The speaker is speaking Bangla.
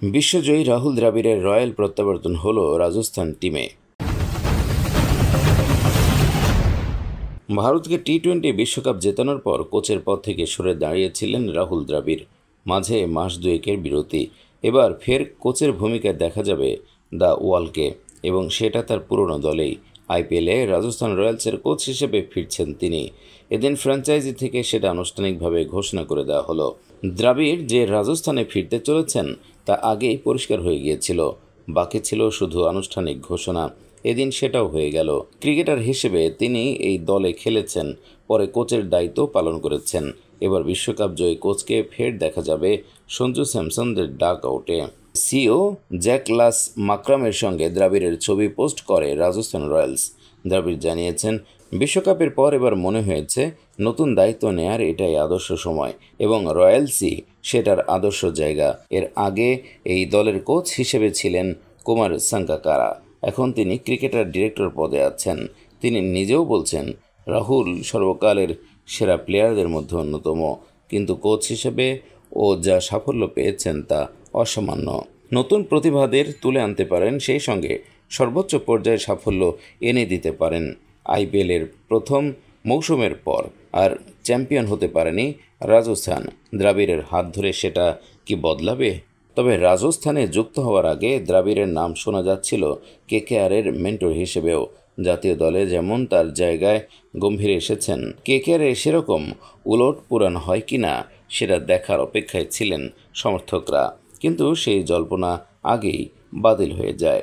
বিশ্বজয়ী রাহুল দ্রাবিড়ের রয়্যাল প্রত্যাবর্তন হলো রাজস্থান টিমে। ভারতকে টি-20 বিশ্বকাপ জেতানোর পর কোচের পদ থেকে সরে দাঁড়িয়েছিলেন রাহুল দ্রাবিড়। মাঝে মাস দুয়েকের বিরতি। এবার ফের কোচের ভূমিকায় দেখা যাবে দ্য ওয়ালকে, এবং সেটা তার পুরনো দলেই। আইপিএলে রাজস্থান রয়্যালসের কোচ হিসেবে ফিরছেন তিনি। এদিন ফ্র্যাঞ্চাইজি থেকে সেটা আনুষ্ঠানিকভাবে ঘোষণা করে দেওয়া হলো। দ্রাবিড় যে রাজস্থানে ফিরতে চলেছেন তা আগেই পরিষ্কার হয়ে গিয়েছিল, বাকি ছিল শুধু আনুষ্ঠানিক ঘোষণা। এদিন সেটাও হয়ে গেল। ক্রিকেটার হিসেবে তিনি এই দলে খেলেছেন, পরে কোচের দায়িত্ব পালন করেছেন। এবার বিশ্বকাপ জয়ী কোচকে ফের দেখা যাবে সঞ্জু স্যামসনদের ডাক আউটে। সিও জ্যাক লাস মাকরামের সঙ্গে দ্রাবিড়ের ছবি পোস্ট করে রাজস্থান রয়্যালস। দ্রাবিড় জানিয়েছেন, বিশ্বকাপের পর এবার মনে হয়েছে নতুন দায়িত্ব নেয়ার এটাই আদর্শ সময়, এবং রয়্যালসই সেটার আদর্শ জায়গা। এর আগে এই দলের কোচ হিসেবে ছিলেন কুমার সাঙ্গাকারা। এখন তিনি ক্রিকেটার ডিরেক্টর পদে আছেন। তিনি নিজেও বলছেন, রাহুল সর্বকালের সেরা প্লেয়ারদের মধ্যে অন্যতম, কিন্তু কোচ হিসেবে ও যা সাফল্য পেয়েছেন তা অসামান্য। নতুন প্রতিভাদের তুলে আনতে পারেন, সেই সঙ্গে সর্বোচ্চ পর্যায়ে সাফল্য এনে দিতে পারেন। আইপিএলের প্রথম মৌসুমের পর আর চ্যাম্পিয়ন হতে পারেনি রাজস্থান। দ্রাবিড়ের হাত ধরে সেটা কি বদলাবে? তবে রাজস্থানে যুক্ত হওয়ার আগে দ্রাবিড়ের নাম শোনা যাচ্ছিল কেকেআরের মেন্টর হিসেবেও। জাতীয় দলে যেমন তার জায়গায় গম্ভীর এসেছেন, কেকেআরে সেরকম উলটপুরাণ হয় কিনা সেটা দেখার অপেক্ষায় ছিলেন সমর্থকরা, কিন্তু সেই জল্পনা আগেই বাতিল হয়ে যায়।